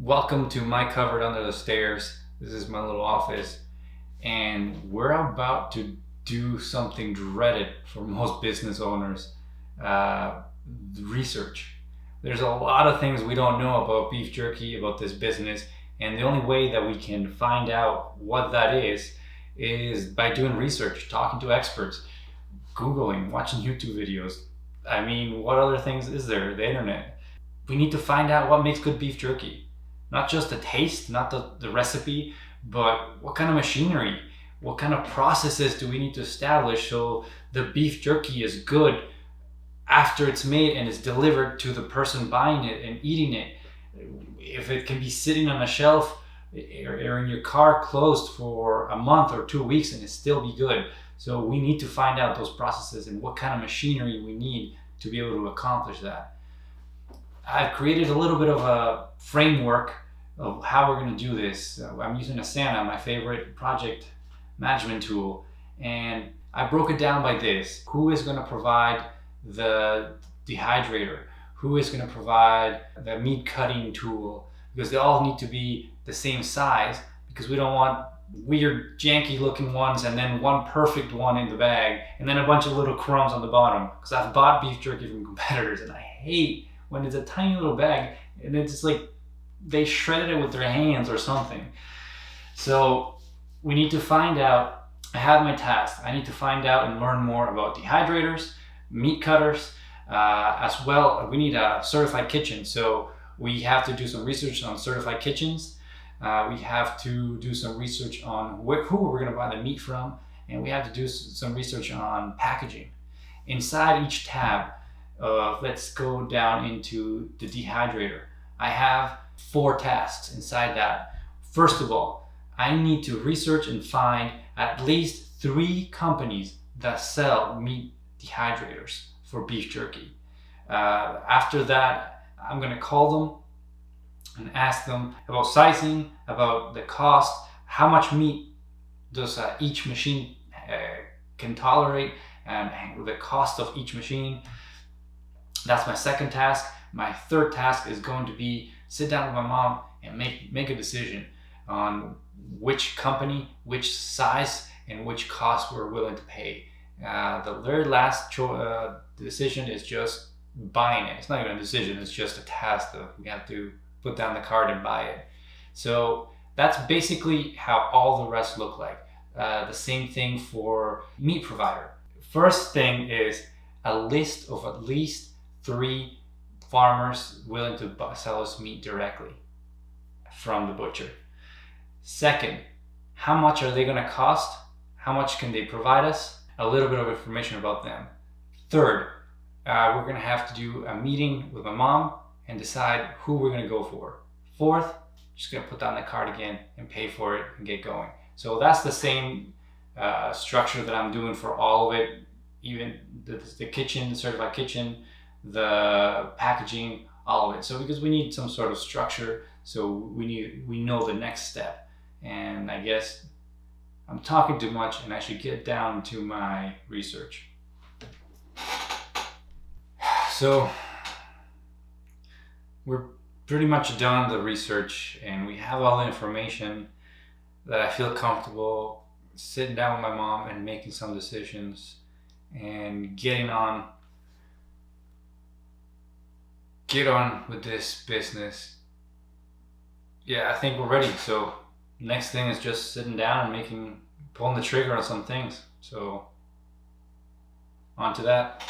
Welcome to my cupboard under the stairs. This is my little office, and we're about to do something dreaded for most business owners, research. There's a lot of things we don't know about beef jerky, about this business, and the only way that we can find out what that is by doing research, talking to experts, Googling, watching YouTube videos. I mean, what other things is there? The internet. We need to find out what makes good beef jerky. Not just the taste, not the recipe, but what kind of machinery, what kind of processes do we need to establish so the beef jerky is good after it's made and is delivered to the person buying it and eating it. If it can be sitting on a shelf or in your car closed for a month or 2 weeks and it still be good. So we need to find out those processes and what kind of machinery we need to be able to accomplish that. I've created a little bit of a framework of how we're going to do this. I'm using Asana, my favorite project management tool, and I broke it down by this. Who is going to provide the dehydrator? Who is going to provide the meat cutting tool? Because they all need to be the same size, because we don't want weird janky looking ones and then one perfect one in the bag and then a bunch of little crumbs on the bottom. Because I've bought beef jerky from competitors and I hate when it's a tiny little bag and it's just like they shredded it with their hands or something. So we need to find out. I have my task. I need to find out and learn more about dehydrators, meat cutters, as well. We need a certified kitchen. So we have to do some research on certified kitchens. We have to do some research on who we're going to buy the meat from, and we have to do some research on packaging. Inside each tab, let's go down into the dehydrator. I have 4 tasks inside that. First of all, I need to research and find at least 3 companies that sell meat dehydrators for beef jerky. After that, I'm going to call them and ask them about sizing, about the cost, how much meat does each machine can tolerate, and the cost of each machine. That's my second task. My third task is going to be sit down with my mom and make a decision on which company, which size, and which cost we're willing to pay. The very last decision is just buying it. It's not even a decision, it's just a task that we have to put down the card and buy it. So that's basically how all the rest look like. The same thing for meat provider. First thing is a list of at least 3 farmers willing to sell us meat directly from the butcher. Second, how much are they going to cost? How much can they provide us? A little bit of information about them. Third, we're going to have to do a meeting with my mom and decide who we're going to go for. Fourth, just going to put down the card again and pay for it and get going. So that's the same structure that I'm doing for all of it, even the kitchen, the certified kitchen, the packaging, all of it. So because we need some sort of structure, so we know the next step. And I guess I'm talking too much and I should get down to my research. So we're pretty much done the research and we have all the information that I feel comfortable sitting down with my mom and making some decisions and get on with this business. Yeah, I think we're ready. So next thing is just sitting down and pulling the trigger on some things. So on to that.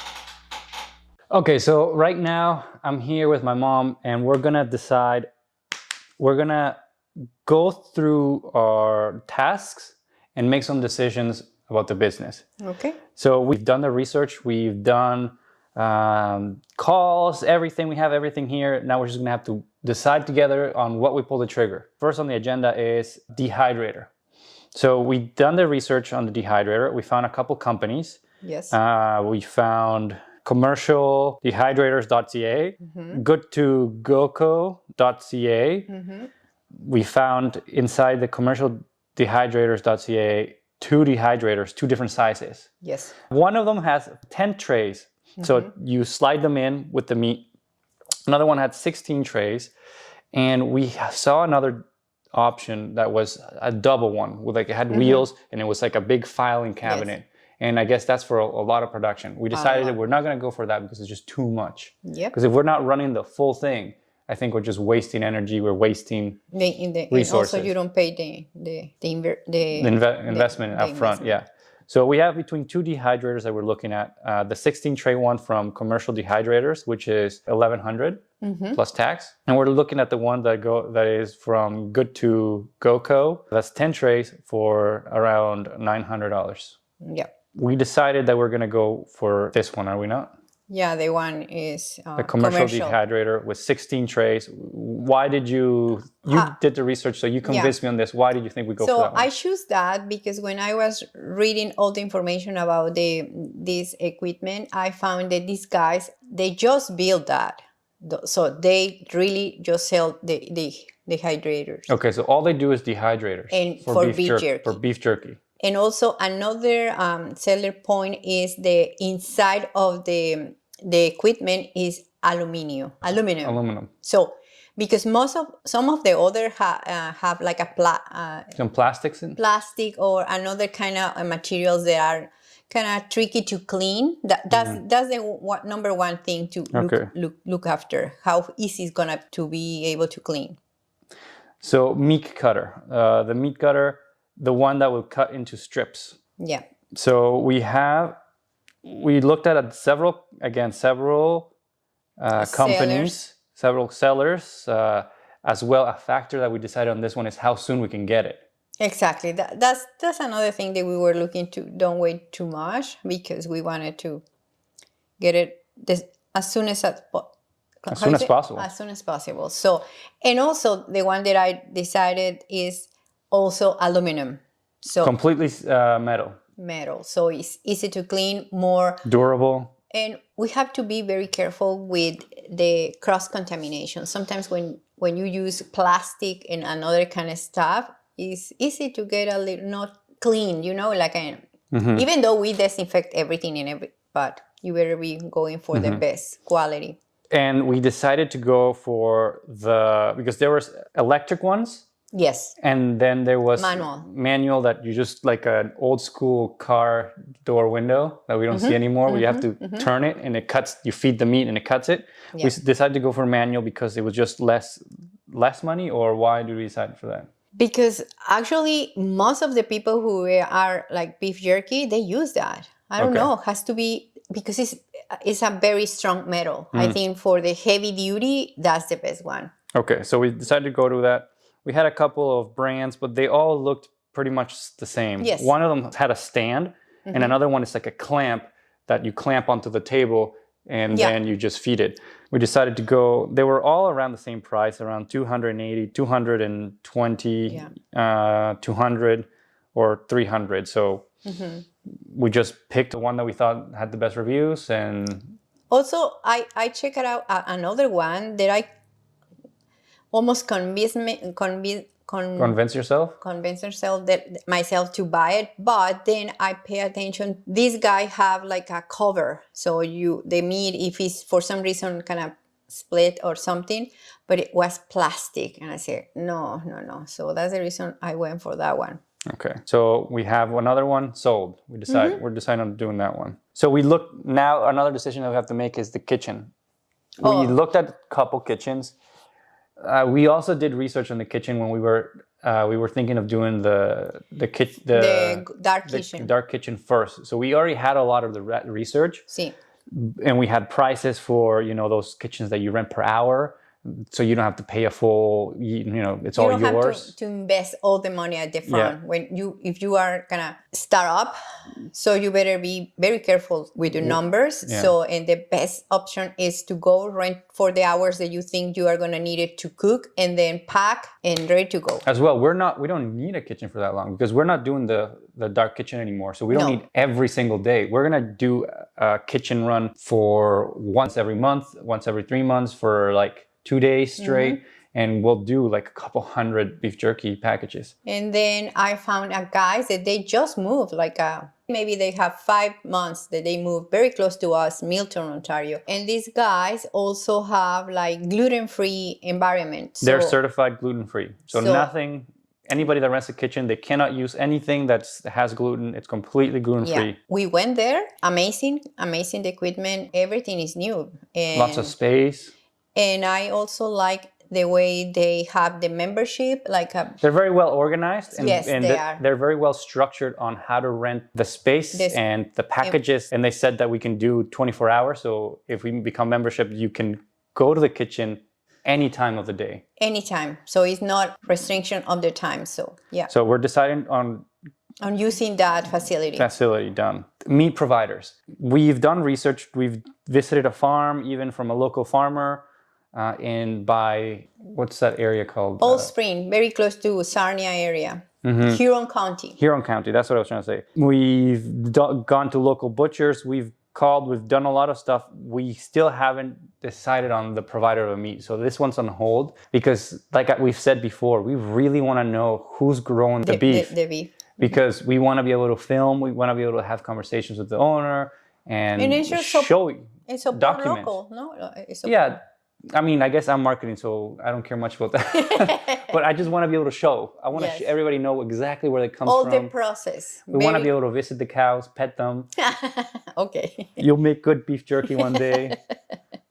Okay, so right now I'm here with my mom and we're gonna go through our tasks and make some decisions about the business. Okay. So we've done the research, we've done calls, everything. We have everything here. Now we're just gonna have to decide together on what we pull the trigger. First on the agenda is dehydrator. So we've done the research on the dehydrator. We found a couple companies. Yes. We found commercialdehydrators.ca, goodtogoko.ca. We found inside the commercialdehydrators.ca 2 dehydrators, 2 different sizes. Yes. One of them has 10 trays. So you slide them in with the meat. Another one had 16 trays. And we saw another option that was a double one with like it had wheels and it was like a big filing cabinet. Yes. And I guess that's for a lot of production. We decided that we're not going to go for that because it's just too much. Yep. Because if we're not running the full thing, I think we're just wasting energy. We're wasting resources. And also, you don't pay the investment up front. Yeah. So we have between two dehydrators that we're looking at. The 16 tray one from Commercial Dehydrators, which is $1,100 plus tax, and we're looking at the one that is from Good to GoCo. That's 10 trays for around $900. Yeah. We decided that we're going to go for this one, are we not? Yeah, the one is the commercial dehydrator with 16 trays. Why did you did the research, so you convinced me on this. Why did you think we go for that one? So I choose that because when I was reading all the information about this equipment, I found that these guys, they just build that. So they really just sell the hydrators. Okay, so all they do is dehydrators. And for beef jerky. For beef jerky. And also another seller point is the inside of the equipment is aluminum. So because some of the other have like some plastics in plastic or another kind of materials that are kind of tricky to clean. That's the number one thing to look after. How easy it's gonna to be able to clean. So meat cutter, the meat cutter. The one that will cut into strips. Yeah. So we looked at several companies, several sellers, as well. A factor that we decided on this one is how soon we can get it. Exactly. That's another thing that we were looking to. Don't wait too much because we wanted to get it as soon as possible. As soon as possible. So, and also the one that I decided is also aluminum. So completely metal. So it's easy to clean, more durable. And we have to be very careful with the cross-contamination. Sometimes when you use plastic and another kind of stuff, it's easy to get a little not clean, like even though we disinfect everything but you better be going for the best quality. And we decided to go for because there was electric ones. Yes. And then there was manual that you just like an old school car door window that we don't see anymore, where you have to turn it and it cuts, you feed the meat and it cuts it. Yeah. We decided to go for manual because it was just less money, or why did we decide for that? Because actually most of the people who are like beef jerky, they use that. I don't know, it has to be because it's a very strong metal. I think for the heavy duty, that's the best one. Okay, so we decided to go to that. We had a couple of brands, but they all looked pretty much the same. Yes. One of them had a stand, and another one is like a clamp that you clamp onto the table, and then you just feed it. We decided to go, they were all around the same price, around $280, $220, $200, or $300. So we just picked the one that we thought had the best reviews. And also, I checked out another one that I almost convince myself to buy it, but then I pay attention. This guy have like a cover, so the meat, if it's for some reason kind of split or something, but it was plastic, and I said no. So that's the reason I went for that one. Okay, so we have another one sold. We're deciding on doing that one. So we look now. Another decision that we have to make is the kitchen. We looked at a couple kitchens. We also did research on the kitchen when we were thinking of doing the dark kitchen first. So we already had a lot of the research, and we had prices for those kitchens that you rent per hour. So you don't have to pay a full, it's all yours. You don't have to invest all the money at the front if you are gonna start up. So you better be very careful with your numbers. Yeah. So, and the best option is to go rent for the hours that you think you are gonna need it to cook, and then pack and ready to go. As well, we don't need a kitchen for that long because we're not doing the dark kitchen anymore. So we don't need every single day. We're gonna do a kitchen run for once every month, once every 3 months for like 2 days straight, and we'll do like a couple hundred beef jerky packages. And then I found a guys that they just moved, maybe they have 5 months that they moved very close to us, Milton, Ontario. And these guys also have like gluten-free environment. They're certified gluten-free. So nothing, anybody that rents a kitchen, they cannot use anything that has gluten. It's completely gluten-free. Yeah. We went there, amazing the equipment, everything is new. And lots of space. And I also like the way they have the membership, they're very well organized, and, yes, and they are. They're very well structured on how to rent the space and the packages. And they said that we can do 24 hours. So if we become membership, you can go to the kitchen any time of the day. Anytime. So it's not restriction of the time. So yeah. So we're deciding on using that facility. Done. Meat providers. We've done research. We've visited a farm, even from a local farmer. By what's that area called? Old Spring, very close to Sarnia area. Mm-hmm. Huron County. Huron County, that's what I was trying to say. We've gone to local butchers. We've called. We've done a lot of stuff. We still haven't decided on the provider of meat. So this one's on hold because, like we've said before, we really want to know who's growing the beef. The beef. Because we want to be able to film. We want to be able to have conversations with the owner and show you. It's so document. Local, no? Yeah. I mean, I guess I'm marketing, so I don't care much about that. But I just want to be able to show. I want to everybody know exactly where they come from. All the process. We want to be able to visit the cows, pet them. Okay. You'll make good beef jerky one day.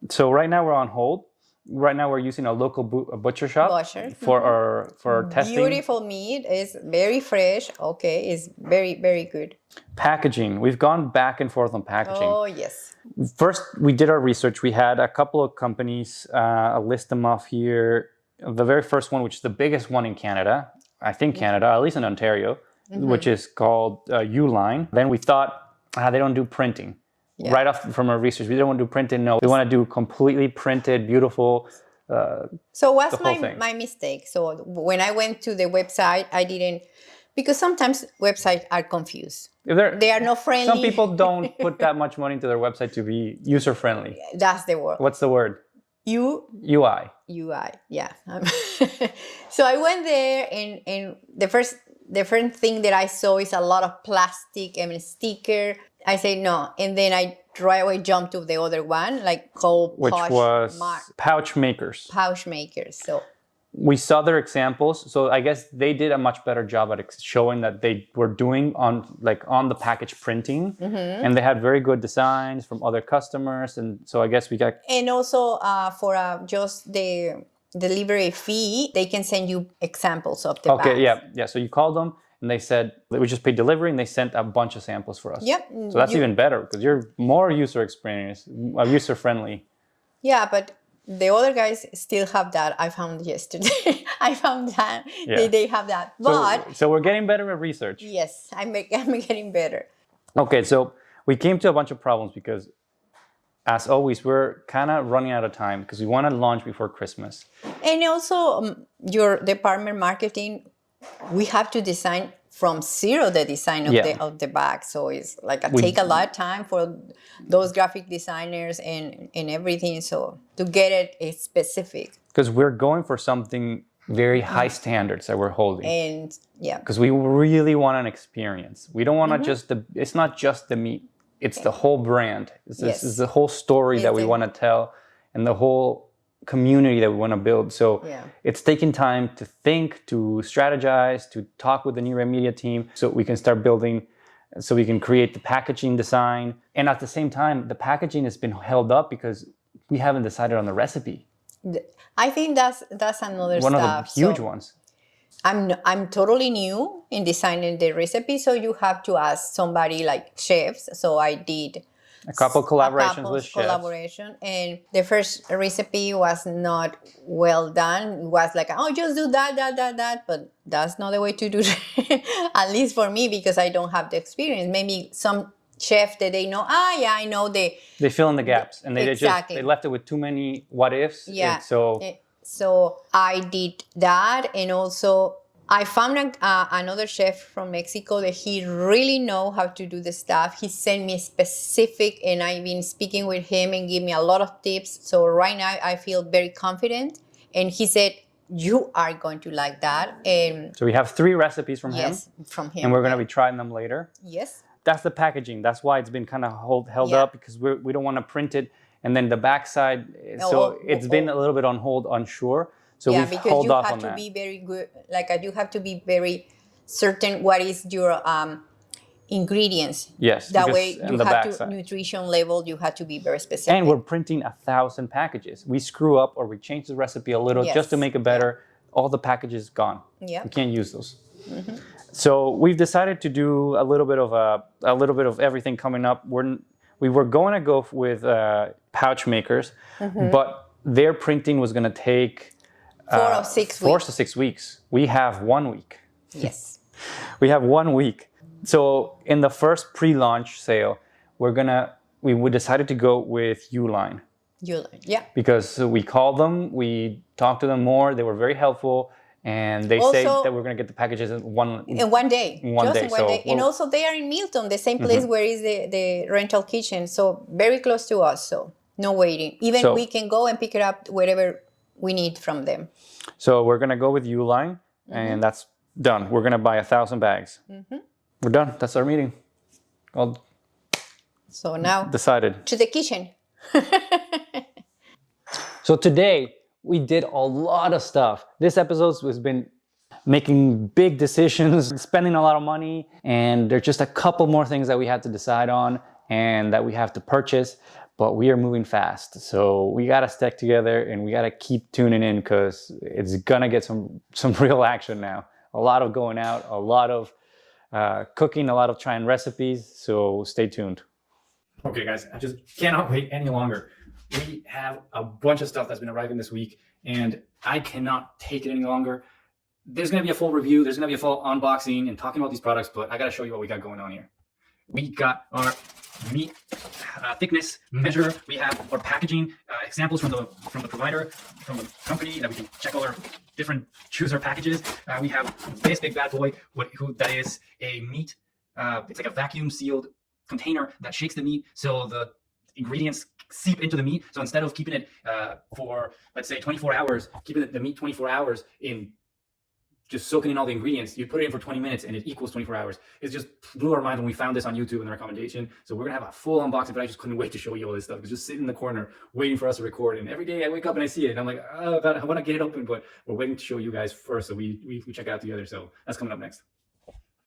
So right now we're on hold. Right now we're using a local butcher shop for our testing. Beautiful meat. Is very fresh. Okay, it's very, very good. Packaging. We've gone back and forth on packaging. Oh, yes. First, we did our research. We had a couple of companies. I'll list them off here. The very first one, which is the biggest one in Canada, I think Canada, at least in Ontario, which is called Uline. Then we thought, they don't do printing. Yeah. Right off from our research, we don't want to do printing. No, we want to do completely printed, beautiful. So what's my mistake? So when I went to the website, I didn't, because sometimes websites are confused. They are not friendly. Some people don't put that much money into their website to be user friendly. That's the word. What's the word? UI, yeah. So I went there, and the first thing that I saw is a lot of plastic and sticker. I say no, and then I right away jumped to the other one, which was pouch makers. So we saw their examples. So I guess they did a much better job at showing that they were doing on the package printing, and they had very good designs from other customers. And so I guess we got. And also for just the delivery fee, they can send you examples of the bags. Okay, yeah. So you called them, and they said that we just paid delivery, and they sent a bunch of samples for us. Yep. So that's even better because you're more user friendly. Yeah, but the other guys still have that. I found yesterday. I found that they have that. But so we're getting better at research. Yes, I'm getting better. Okay, so we came to a bunch of problems because, as always, we're kind of running out of time because we want to launch before Christmas. And also, your department marketing, we have to design from zero the design of the bag. So it's take a lot of time for those graphic designers and everything. So to get it specific. Because we're going for something very high standards that we're holding. And because we really want an experience. We don't want to it's not just the meat. It's the whole brand. This is the whole story that we want to tell, and the whole community that we want to build. So it's taking time to think, to strategize, to talk with the New Red Media team so we can start building, so we can create the packaging design. And at the same time, the packaging has been held up because we haven't decided on the recipe. I think that's another one of the huge ones. I'm totally new in designing the recipe, so you have to ask somebody like chefs. So I did a couple collaborations with chefs. And the first recipe was not well done. It was just do that. But that's not the way to do it, at least for me, because I don't have the experience. Maybe some chef that they know, I know they fill in the gaps, and they left it with too many what ifs. Yeah. So I did that, and also I found another chef from Mexico that he really know how to do the stuff. He sent me specific, and I've been speaking with him and give me a lot of tips. So right now I feel very confident. And he said, you are going to like that. And So we have 3 recipes from him, yes, from him. and we're going to be trying them later. Yes. That's the packaging. That's why it's been kind of held Yeah. up, because we don't want to print it. And then the backside, so it's been a little bit on hold, unsure. So yeah, we've because held you off have on to that. be very good. Like you have to be very certain what is your ingredients. Yes, That because- way and you the have to backside. nutrition level. You have to be very specific. And we're printing 1,000 packages. We screw up or we change the recipe a little Yes. just to make it better. All the packages gone. Yeah. We can't use those. So we've decided to do a little bit of everything coming up. We were going to go with pouch makers, but their printing was going to take 4 or 6 4 weeks. to 6 weeks. We have 1 week. Yes. We have 1 week. So in the first pre-launch sale, we decided to go with Uline, Yeah. because we called them, we talked to them more. They were very helpful, and they say Also- that we're going to get the packages in one In one day. In one Just day, in one so day. And we'll- also they are in Milton, the same place where is the rental kitchen. So very close to us. So no waiting. Even So- we can go and pick it up wherever we need from them. So we're going to go with Uline, and that's done. We're going to buy 1,000 bags. We're done. That's our meeting. All So now decided. to the kitchen. So today we did a lot of stuff. This episode has been making big decisions, spending a lot of money, and there's just a couple more things that we have to decide on and that we have to purchase, but we are moving fast. So we got to stick together and we got to keep tuning in, because it's going to get some real action now. A lot of going out, a lot of cooking, a lot of trying recipes. So stay tuned. Okay, guys, I just cannot wait any longer. We have a bunch of stuff that's been arriving this week, and I cannot take it any longer. There's going to be a full review. There's going to be a full unboxing and talking about these products, but I got to show you what we got going on here. We got our meat thickness measure. We have our packaging examples from the provider, from the company, that we can check all our different chooser packages. We have this big bad boy, that is a meat. It's like a vacuum sealed container that shakes the meat so the ingredients seep into the meat. So instead of keeping it for, let's say, 24 hours, keeping the meat 24 hours in just soaking in all the ingredients, you put it in for 20 minutes and it equals 24 hours. It just blew our mind when we found this on YouTube in the recommendation. So we're gonna have a full unboxing, but I just couldn't wait to show you all this stuff. It was just sitting in the corner waiting for us to record. And every day I wake up and I see it and I'm like, oh, I want to get it open, but we're waiting to show you guys first. So we check it out together. So that's coming up next.